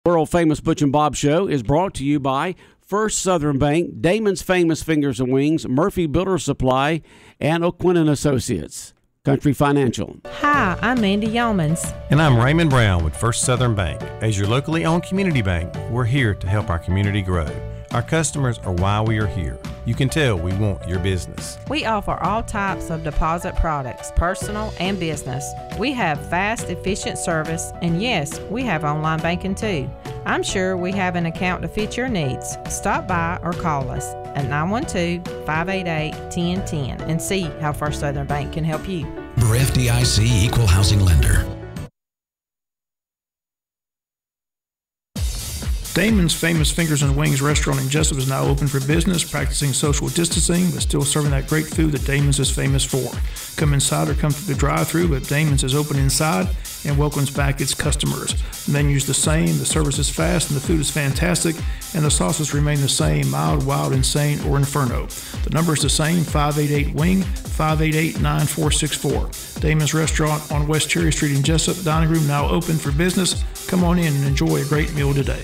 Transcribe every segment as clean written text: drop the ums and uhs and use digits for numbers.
World-famous Butch and Bob Show is brought to you by First Southern Bank, Damon's Famous Fingers and Wings, Murphy Builder Supply, and O'Quinn & Associates. Country Financial. Hi, I'm Mandy Yeomans. And I'm Raymond Brown with First Southern Bank. As your locally owned community bank, we're here to help our community grow. Our customers are why we are here. You can tell we want your business. We offer all types of deposit products, personal and business. We have fast, efficient service, and yes, we have online banking too. I'm sure we have an account to fit your needs. Stop by or call us at 912-588-1010 and see how First Southern Bank can help you. We're FDIC Equal Housing Lender. Damon's Famous Fingers and Wings restaurant in Jessup is now open for business, practicing social distancing, but still serving that great food that Damon's is famous for. Come inside or come through the drive-thru, but Damon's is open inside and welcomes back its customers. The menu's the same, the service is fast, and the food is fantastic, and the sauces remain the same, mild, wild, insane, or inferno. The number is the same, 588-WING, 588-9464. Damon's Restaurant on West Cherry Street in Jessup, dining room now open for business. Come on in and enjoy a great meal today.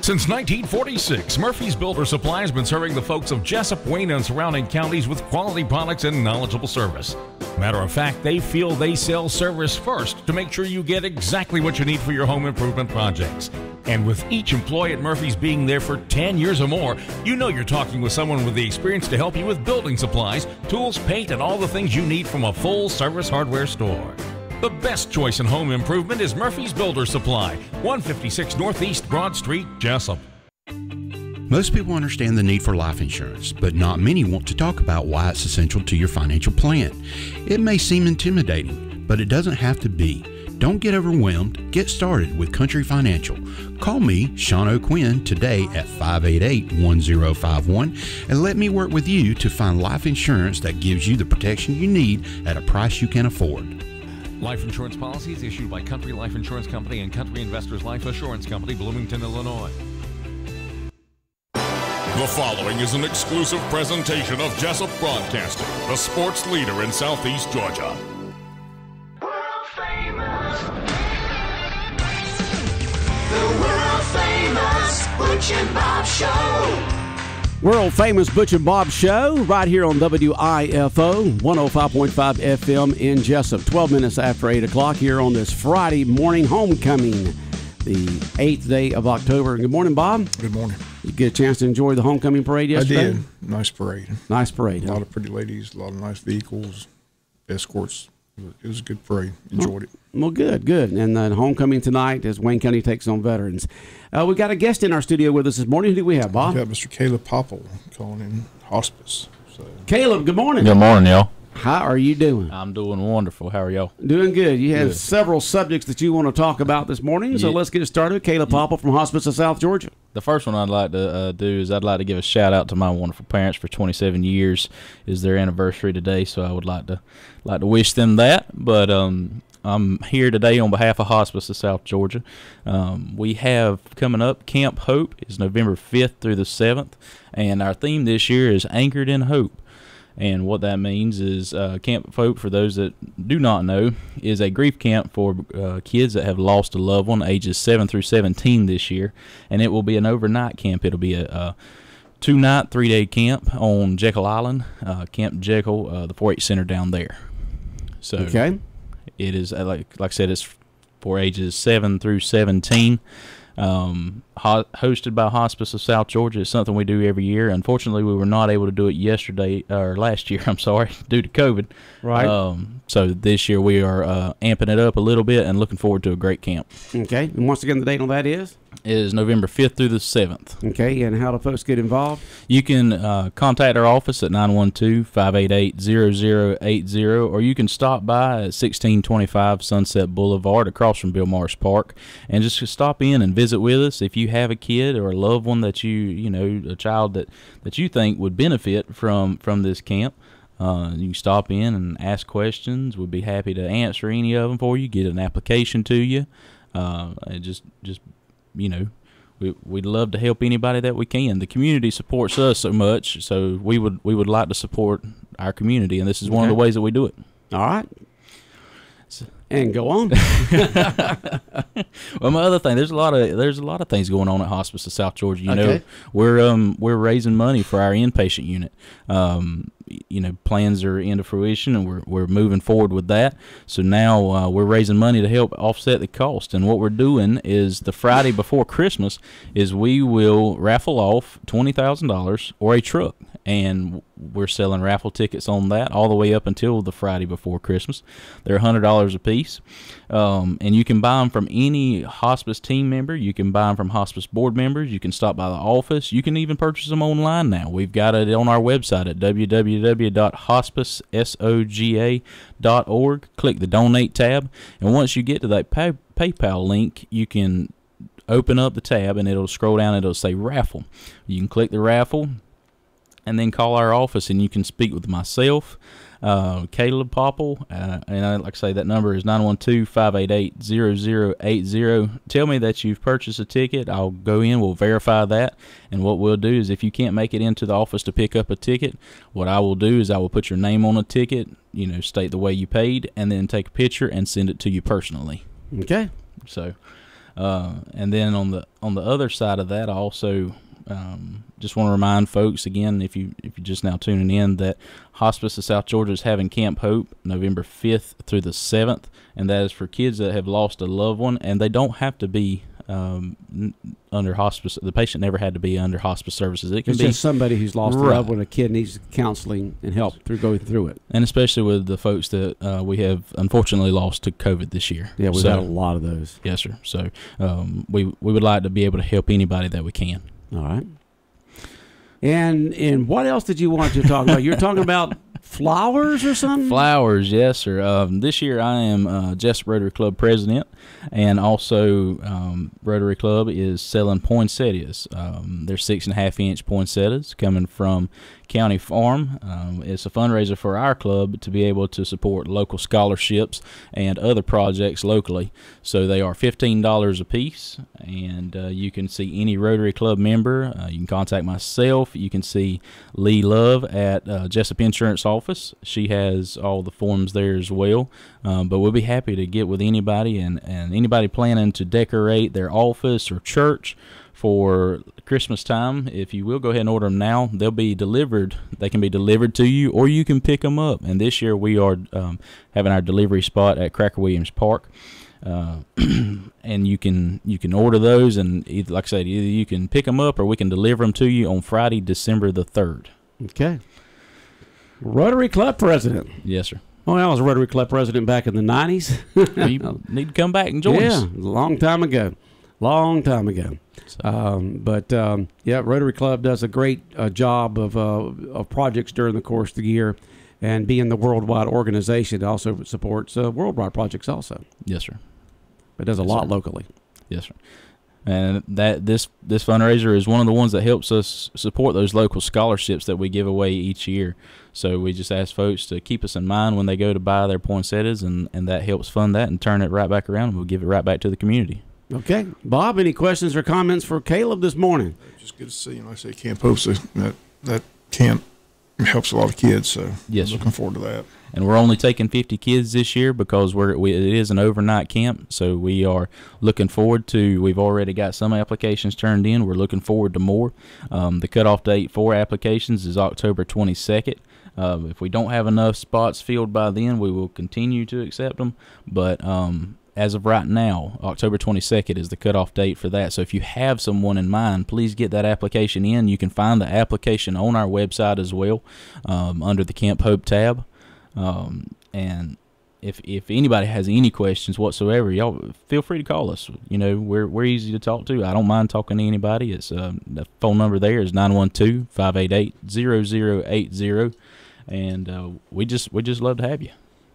Since 1946, Murphy's Builder Supply has been serving the folks of Jessup, Wayne, and surrounding counties with quality products and knowledgeable service. Matter of fact, they feel they sell service first to make sure you get exactly what you need for your home improvement projects. And with each employee at Murphy's being there for 10 years or more, you know you're talking with someone with the experience to help you with building supplies, tools, paint, and all the things you need from a full-service hardware store. The best choice in home improvement is Murphy's Builder Supply, 156 Northeast Broad Street, Jessup. Most people understand the need for life insurance, but not many want to talk about why it's essential to your financial plan. It may seem intimidating, but it doesn't have to be. Don't get overwhelmed. Get started with Country Financial. Call me, Sean O'Quinn, today at 588-1051 and let me work with you to find life insurance that gives you the protection you need at a price you can afford. Life insurance policies issued by Country Life Insurance Company and Country Investors Life Assurance Company, Bloomington, Illinois. The following is an exclusive presentation of Jessup Broadcasting, the sports leader in Southeast Georgia. World famous. The world famous Butch and Bob Show. World-famous Butch and Bob Show right here on WIFO 105.5 FM in Jessup. 12 minutes after 8 o'clock here on this Friday morning homecoming, the 8th day of October. Good morning, Bob. Good morning. You get a chance to enjoy the homecoming parade yesterday? I did. Nice parade. Nice parade. A lot of pretty ladies, a lot of nice vehicles, escorts. It was a good parade. Enjoyed it. Well, good. And then homecoming tonight as Wayne County takes on veterans. We got a guest in our studio with us this morning. Who do we have, Bob? We got Mr. Caleb Popple calling in hospice. So. Caleb, good morning. Good morning, y'all. How are you doing? I'm doing wonderful. How are y'all? Doing good. You have several subjects that you want to talk about this morning, so let's get started. Caleb Popple from Hospice of South Georgia. The first one I'd like to do is I'd like to give a shout out to my wonderful parents. For 27 years is their anniversary today, so I would like to wish them that. But I'm here today on behalf of Hospice of South Georgia. We have coming up, Camp Hope is November 5th through the 7th, and our theme this year is Anchored in Hope. And what that means is Camp Hope, for those that do not know, is a grief camp for kids that have lost a loved one ages 7 through 17 this year. And it will be an overnight camp. It'll be a 2-night, 3-day camp on Jekyll Island, Camp Jekyll, the 4-H Center down there. So it is, like I said, it's for ages 7 through 17. Hosted by Hospice of South Georgia. It's something we do every year. Unfortunately, we were not able to do it last year, due to COVID. Right. So this year we are amping it up a little bit and looking forward to a great camp. Okay. And once again, the date on that is? It is November 5th through the 7th. Okay. And how do folks get involved? You can contact our office at 912-588-0080, or you can stop by at 1625 Sunset Boulevard across from Bill Marsh Park and just stop in and visit with us. If you have a kid or a loved one that a child that you think would benefit from this camp, you can stop in and ask questions. We'd be happy to answer any of them for you, get an application to you. And we'd love to help anybody that we can. The community supports us so much, so we would like to support our community, and this is one of the ways that we do it. All right. And go on. Well, my other thing, there's a lot of things going on at Hospice of South Georgia. You know, we're raising money for our inpatient unit. You know, plans are into fruition, and we're moving forward with that. So now we're raising money to help offset the cost. And what we're doing is the Friday before Christmas is we will raffle off $20,000 or a truck. And we're selling raffle tickets on that all the way up until the Friday before Christmas. They're $100 a piece, and you can buy them from any hospice team member. You can buy them from hospice board members. You can stop by the office. You can even purchase them online now. We've got it on our website at www.hospicesoga.org. Click the Donate tab, and once you get to that PayPal link, you can open up the tab, and it'll scroll down. It'll say Raffle. You can click the raffle, and then call our office, and you can speak with myself, Caleb Popple, and like I say, that number is 912-588-0080. Tell me that you've purchased a ticket. I'll go in, we'll verify that, and what we'll do is if you can't make it into the office to pick up a ticket, what I will do is I will put your name on a ticket, you know, state the way you paid, and then take a picture and send it to you personally. Okay. So, and then on the other side of that, I also just want to remind folks again, if you're just now tuning in, that Hospice of South Georgia is having Camp Hope November 5th through the 7th, and that is for kids that have lost a loved one, and they don't have to be under hospice. The patient never had to be under hospice services. It can it's be just somebody who's lost a loved one. A kid needs counseling and help going through it, and especially with the folks that we have unfortunately lost to COVID this year. Yeah, we've had a lot of those. Yes, sir. So we would like to be able to help anybody that we can. All right. And what else did you want to talk about? You're talking about flowers or something? Flowers, yes, sir. This year I am Jessup Rotary Club president, and also Rotary Club is selling poinsettias. They're 6.5-inch poinsettias coming from County Farm. It's a fundraiser for our club to be able to support local scholarships and other projects locally. So they are $15 a piece, and you can see any Rotary Club member. You can contact myself. You can see Lee Love at Jessup Insurance Office. She has all the forms there as well. But we'll be happy to get with anybody and anybody planning to decorate their office or church for Christmas time. If you will go ahead and order them now, they'll be delivered. They can be delivered to you, or you can pick them up. And this year we are having our delivery spot at Cracker Williams Park. And you can order those, and like I said, either you can pick them up or we can deliver them to you on Friday, December the 3rd. Okay. Rotary Club president. Yes, sir. Well, I was a Rotary Club president back in the 90s. You need to come back and join us. Yeah, a long time ago. Yeah, Rotary Club does a great job of projects during the course of the year, and being the worldwide organization, it also supports worldwide projects also. Yes, sir. It does a lot locally. Yes, sir. And that this fundraiser is one of the ones that helps us support those local scholarships that we give away each year. So we just ask folks to keep us in mind when they go to buy their poinsettias, and that helps fund that and turn it right back around, and we'll give it right back to the community. Okay. Bob, any questions or comments for Caleb this morning? Just good to see him. Like I say, Camp Hope's that camp helps a lot of kids, so yes, looking forward to that. And we're only taking 50 kids this year because it is an overnight camp, so we are looking forward to, we've already got some applications turned in. We're looking forward to more. The cutoff date for applications is October 22nd. If we don't have enough spots filled by then, we will continue to accept them, but as of right now, October 22nd is the cutoff date for that. So if you have someone in mind, please get that application in. You can find the application on our website as well, under the Camp Hope tab. And if anybody has any questions whatsoever, y'all feel free to call us. You know, we're easy to talk to. I don't mind talking to anybody. It's the phone number there is 912-588-0080, and we just love to have you.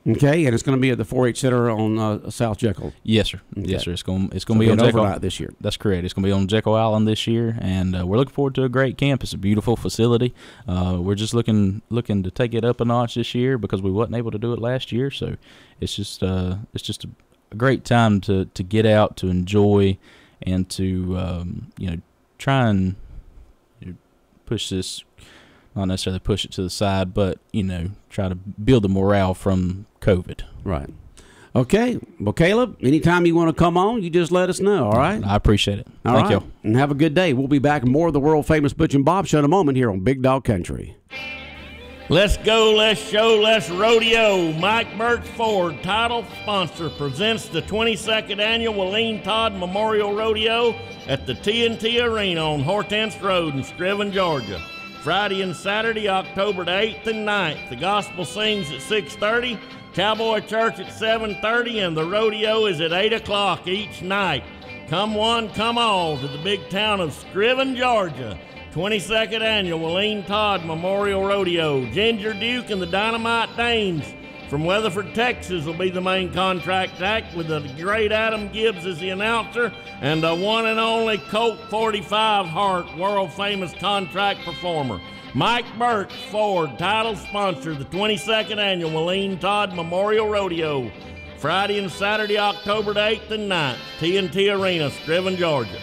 Okay, and it's going to be at the 4-H Center on South Jekyll. Yes, sir. Okay. Yes, sir. It's going to be on Jekyll overnight this year. That's correct. It's going to be on Jekyll Island this year, and we're looking forward to a great camp. It's a beautiful facility. We're just looking to take it up a notch this year because we wasn't able to do it last year. So it's just a great time to get out, to enjoy, and to try and push this. Not necessarily push it to the side, but try to build the morale from COVID. Right. Okay. Well, Caleb, anytime you want to come on, you just let us know, all right? I appreciate it. Thank you. And have a good day. We'll be back with more of the world-famous Butch and Bob Show in a moment here on Big Dog Country. Let's go, let's show, let's rodeo. Mike Birch Ford, title sponsor, presents the 22nd annual Willeen Todd Memorial Rodeo at the TNT Arena on Hortense Road in Scriven, Georgia. Friday and Saturday, October the 8th and 9th. The gospel sings at 6:30, Cowboy Church at 7:30, and the rodeo is at 8 o'clock each night. Come one, come all to the big town of Scriven, Georgia. 22nd Annual Willeen Todd Memorial Rodeo. Ginger Duke and the Dynamite Dames from Weatherford, Texas will be the main contract act, with the great Adam Gibbs as the announcer and the one and only Colt 45 Hart, world-famous contract performer. Mike Birch Ford, title sponsor, the 22nd Annual Willeen Todd Memorial Rodeo. Friday and Saturday, October 8th and 9th, TNT Arena, Scriven, Georgia.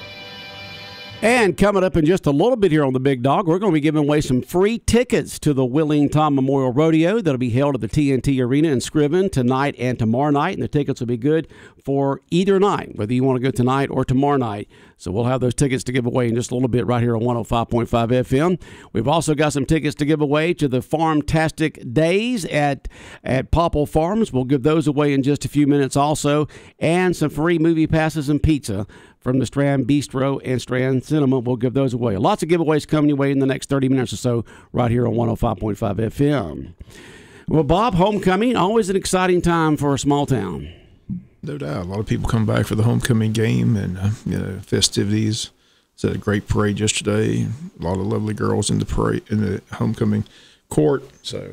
And coming up in just a little bit here on the Big Dog, we're going to be giving away some free tickets to the Willeen Todd Memorial Rodeo that'll be held at the TNT Arena in Scriven tonight and tomorrow night. And the tickets will be good for either night, whether you want to go tonight or tomorrow night. So we'll have those tickets to give away in just a little bit right here on 105.5 FM. We've also got some tickets to give away to the Farmtastic Days at Popple Farms. We'll give those away in just a few minutes also. And some free movie passes and pizza from the Strand Bistro and Strand Cinema. We'll give those away. Lots of giveaways coming your way in the next 30 minutes or so right here on 105.5 FM. Well, Bob, homecoming, always an exciting time for a small town. No doubt. A lot of people come back for the homecoming game and festivities. It's a great parade yesterday. A lot of lovely girls in the parade, in the homecoming court. So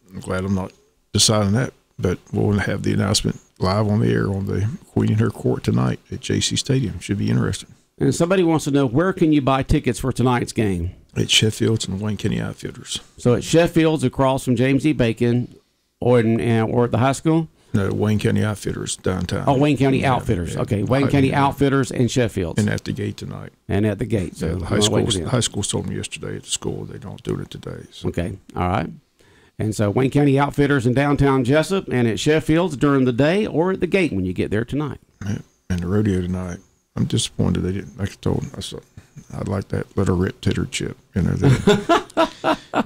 I'm glad I'm not deciding that, but we'll have the announcement live on the air on the Queen and her court tonight at JC Stadium. Should be interesting. And somebody wants to know, where can you buy tickets for tonight's game? At Sheffield's and Wayne County Outfitters. So at Sheffield's across from James E. Bacon, or at the high school? No, Wayne County Outfitters downtown. Oh, Wayne County Outfitters. Okay, Wayne County Outfitters and Sheffield's. And at the gate tonight. And at the gate. So the high school told me yesterday at the school they don't do it today. So. Okay, all right. And so Wayne County Outfitters in downtown Jessup and at Sheffield's during the day or at the gate when you get there tonight. Yeah. And the rodeo tonight. I'm disappointed they didn't. Like I told them, I'd like that Let Her Rip Tater Chip. They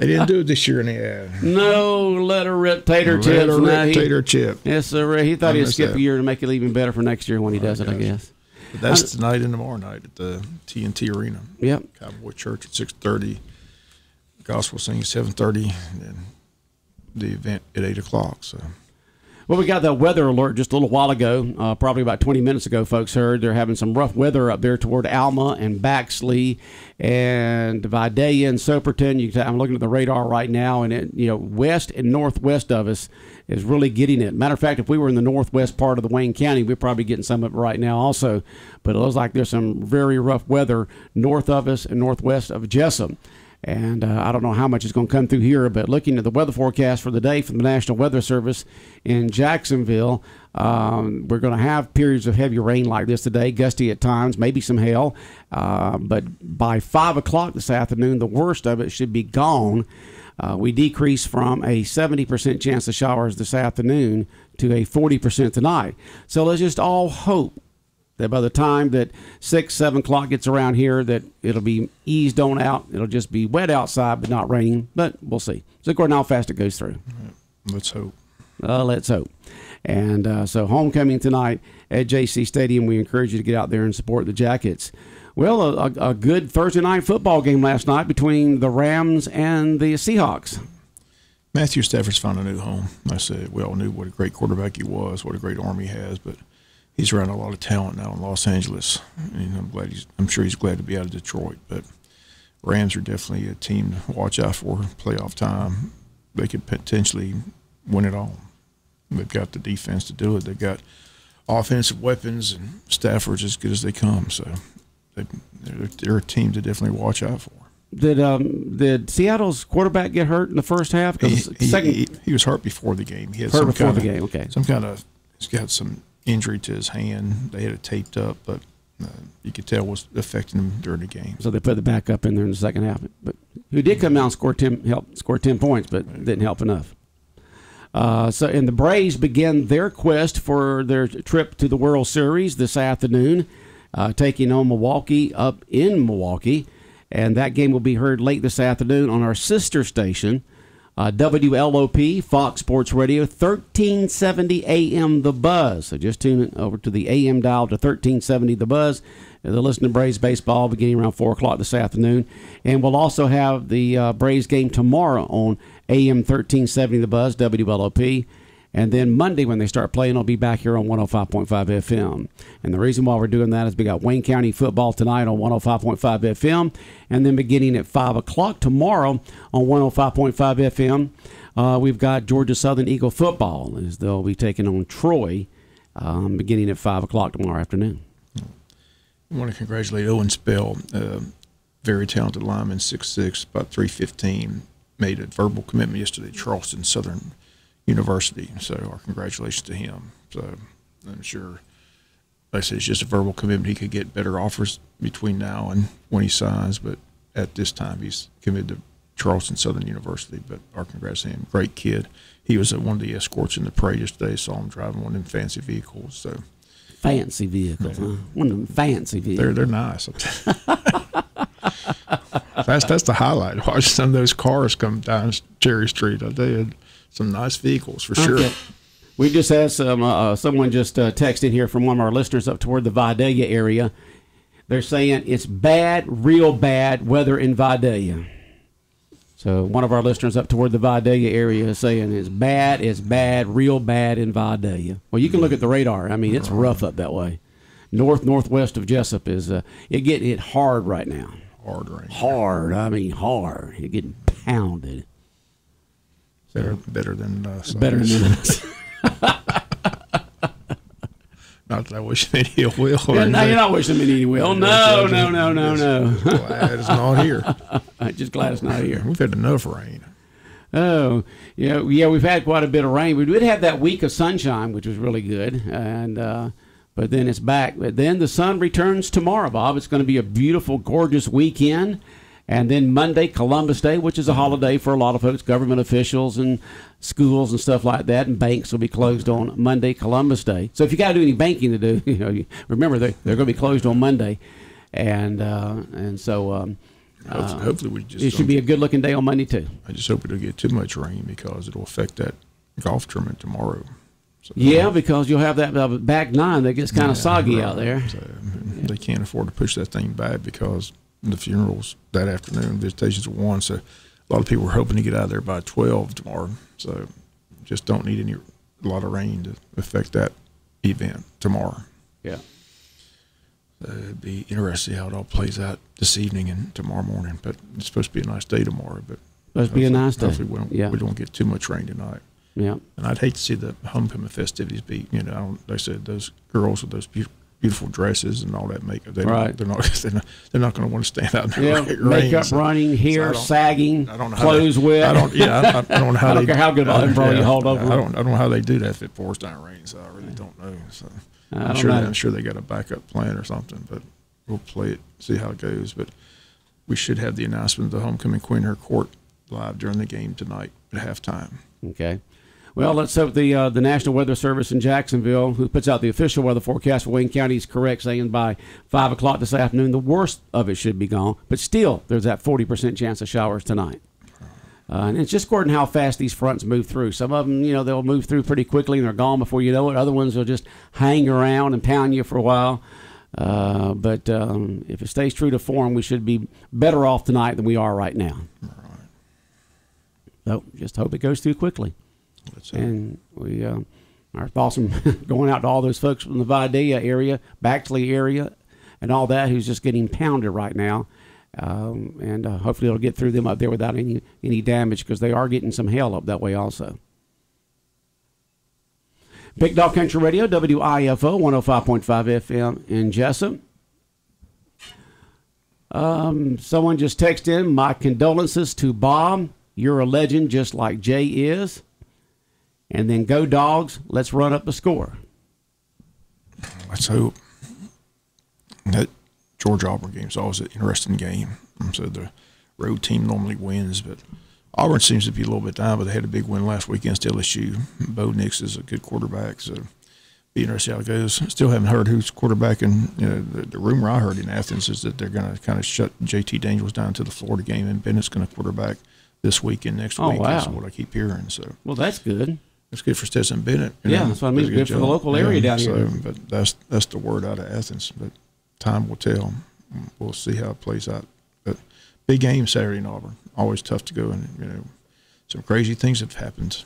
didn't do it this year in the ad. No Let Her Rip Tater Chip. Let Her Rip Tater Chip. Yes, sir. He thought he'd skip a year to make it even better for next year when he does it, I guess. But that's tonight and tomorrow night at the TNT Arena. Yep. Cowboy Church at 6:30. Gospel singing 7:30. And then the event at 8 o'clock. So. Well, we got the weather alert just a little while ago, probably about 20 minutes ago, folks heard. They're having some rough weather up there toward Alma and Baxley and Vidalia and Soperton. I'm looking at the radar right now, and west and northwest of us is really getting it. Matter of fact, if we were in the northwest part of the Wayne County, we're probably getting some of it right now also. But it looks like there's some very rough weather north of us and northwest of Jessup. And I don't know how much is going to come through here, but looking at the weather forecast for the day from the National Weather Service in Jacksonville, we're going to have periods of heavy rain like this today, gusty at times, maybe some hail. But by 5 o'clock this afternoon, the worst of it should be gone. We decrease from a 70% chance of showers this afternoon to a 40% tonight. So let's just all hope that by the time that 6, 7 o'clock gets around here, that it'll be eased on out. It'll just be wet outside, but not raining. But we'll see. So according to how fast it goes through. Let's hope. Let's hope. And so homecoming tonight at JC Stadium. We encourage you to get out there and support the Jackets. Well, a good Thursday night football game last night between the Rams and the Seahawks. Matthew Stafford's found a new home. I said we all knew what a great quarterback he was, what a great arm he has, but he's around a lot of talent now in Los Angeles, and I'm sure he's glad to be out of Detroit. But Rams are definitely a team to watch out for. Playoff time, they could potentially win it all. They've got the defense to do it. They've got offensive weapons, and Stafford's as good as they come. So they're a team to definitely watch out for. Did Seattle's quarterback get hurt in the first half? He was hurt before the game. He had he's got some injury to his hand. They had it taped up, but you could tell it was affecting him during the game. So they put the backup in there in the second half. But he did come out and help score 10 points, but didn't help enough. And the Braves begin their quest for their trip to the World Series this afternoon, taking on Milwaukee up in Milwaukee. And that game will be heard late this afternoon on our sister station, WLOP, Fox Sports Radio, 1370 AM The Buzz. So just tune over to the AM dial to 1370 The Buzz. They'll listen to Braves baseball beginning around 4 o'clock this afternoon. And we'll also have the Braves game tomorrow on AM 1370 The Buzz, WLOP. And then Monday when they start playing, I'll be back here on 105.5 FM. And the reason why we're doing that is we got Wayne County football tonight on 105.5 FM. And then beginning at 5 o'clock tomorrow on 105.5 FM, we've got Georgia Southern Eagle football as they'll be taking on Troy beginning at 5 o'clock tomorrow afternoon. I want to congratulate Owen Spell, very talented lineman, 6'6", about 315, made a verbal commitment yesterday to Charleston Southern University. So our congratulations to him. So I'm sure, like I said, it's just a verbal commitment. He could get better offers between now and when he signs, but at this time he's committed to Charleston Southern University. But our congrats to him. Great kid. He was at one of the escorts in the parade yesterday. Saw him driving one of them fancy vehicles. So fancy vehicles, huh? One of them fancy vehicles. They're nice. That's the highlight. Watch some of those cars come down Cherry Street. They had some nice vehicles for sure. Okay. We just had someone just texted here from one of our listeners up toward the Vidalia area. They're saying it's bad, real bad weather in Vidalia. So one of our listeners up toward the Vidalia area is saying it's bad, real bad in Vidalia. Well, you can look at the radar. I mean, it's rough up that way. Northwest of Jessup is it getting hit hard right now. Hard right now. Hard. I mean, hard. You're getting pounded. Better than us. Better than us. Not that I wish them any ill will. Yeah, no, you're not wishing them any ill will. No. Glad it's not here. Just glad it's not here. We've had enough rain. Oh, yeah, we've had quite a bit of rain. We did have that week of sunshine, which was really good, and but then it's back. But then the sun returns tomorrow, Bob. It's going to be a beautiful, gorgeous weekend. And then Monday, Columbus Day, which is a holiday for a lot of folks, government officials and schools and stuff like that, and banks will be closed on Monday, Columbus Day. So if you got to do any banking to do, remember they're going to be closed on Monday, and so hopefully it should be a good looking day on Monday too. I just hope it don't get too much rain because it'll affect that golf tournament tomorrow. So, yeah, because you'll have that back nine that gets kind of soggy out there. So, they can't afford to push that thing back because the funerals that afternoon, visitations at 1, so a lot of people were hoping to get out of there by 12 tomorrow. So just don't need a lot of rain to affect that event tomorrow. Yeah. It'd be interesting how it all plays out this evening and tomorrow morning. But it's supposed to be a nice day tomorrow. But supposed to be a nice day. Hopefully we don't get too much rain tonight. Yeah. And I'd hate to see the homecoming festivities be, like I said, those girls with those beautiful dresses and all that makeup. They're not going to want to stand out in the rain. Makeup running, hair sagging, clothes wet. I don't know how I don't care how good umbrella you hold over. I don't know how they do that if it pours down rain. So I really don't know. So I'm sure they got a backup plan or something. But we'll play it, see how it goes. But we should have the announcement of the homecoming queen her court live during the game tonight at halftime. Okay. Well, let's hope the National Weather Service in Jacksonville, who puts out the official weather forecast for Wayne County, is correct, saying by 5 o'clock this afternoon, the worst of it should be gone. But still, there's that 40% chance of showers tonight. And it's just according to how fast these fronts move through. Some of them, they'll move through pretty quickly and they're gone before you know it. Other ones will just hang around and pound you for a while. But if it stays true to form, we should be better off tonight than we are right now. Right. So just hope it goes through quickly. And we, our thoughts going out to all those folks from the Vidalia area, Baxley area, and all that who's just getting pounded right now. And hopefully it'll get through them up there without any damage because they are getting some hail up that way also. Big Dog Country Radio, WIFO, 105.5 FM in Jessup. Someone just texted in, my condolences to Bob. You're a legend just like Jay is. And then go Dogs, let's run up the score. Let's hope. That Georgia-Auburn game is always an interesting game. So the road team normally wins, but Auburn seems to be a little bit down, but they had a big win last week against LSU. Bo Nix is a good quarterback, so be interesting how it goes. Still haven't heard who's quarterbacking. The rumor I heard in Athens is that they're going to kind of shut JT Daniels down to the Florida game, and Bennett's going to quarterback this week and next week. Wow. That's what I keep hearing. So well, that's good. It's good for Stetson Bennett. That's what I mean. It's good for the local area down here. But that's the word out of Athens. But time will tell. We'll see how it plays out. But big game Saturday in Auburn. Always tough to go, and some crazy things have happened.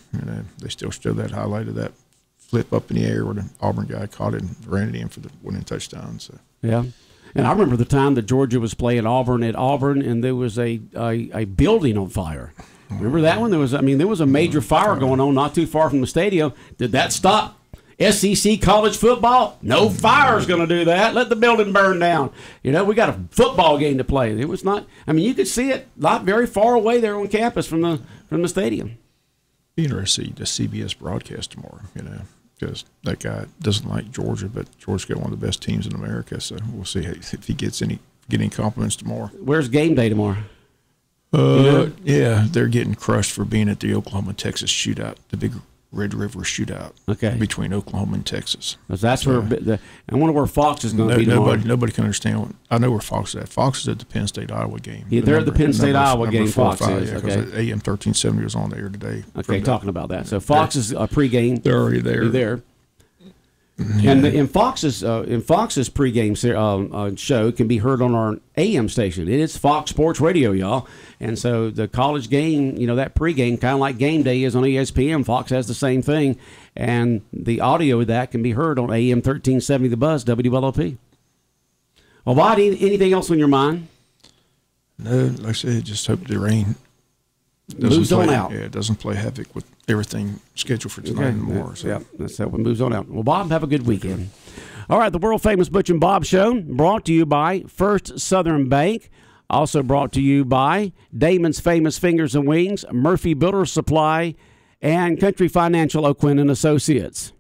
They still show that highlight of that flip up in the air where the Auburn guy caught it and ran it in for the winning touchdown. So yeah. And I remember the time that Georgia was playing Auburn at Auburn, and there was a building on fire. Remember that one? There was a major fire going on not too far from the stadium. Did that stop SEC college football? No fire's going to do that. Let the building burn down. We got a football game to play. It was not. I mean, you could see it not very far away there on campus from the stadium. Be interesting to see the CBS broadcast tomorrow. Because that guy doesn't like Georgia, but Georgia's got one of the best teams in America. So we'll see if he gets any compliments tomorrow. Where's game day tomorrow? Yeah, they're getting crushed for being at the Oklahoma-Texas shootout, the big Red River shootout between Oklahoma and Texas. That's where I wonder where Fox is going to be tomorrow. Nobody can understand. I know where Fox is at. Fox is at the Penn State-Iowa game. Yeah, they're at the Penn State-Iowa game, Fox is. Yeah, because AM 1370 was on the air today. Okay, talking about that. So Fox is a pregame. They're already there. Yeah. And in Fox's pregame show can be heard on our AM station. It is Fox Sports Radio, y'all. And so the college game, that pregame, kind of like game day is on ESPN. Fox has the same thing, and the audio of that can be heard on AM 1370 The Buzz, WLOP. Well, Bob, anything else on your mind? No, like I said, just hope the rain moves on out. Yeah, it doesn't play havoc with everything scheduled for tonight and more. So. Yeah, that's how it moves on out. Well, Bob, have a good weekend. All right, the world-famous Butch and Bob Show, brought to you by First Southern Bank. Also brought to you by Damon's Famous Fingers and Wings, Murphy Builder Supply, and Country Financial O'Quinn & Associates.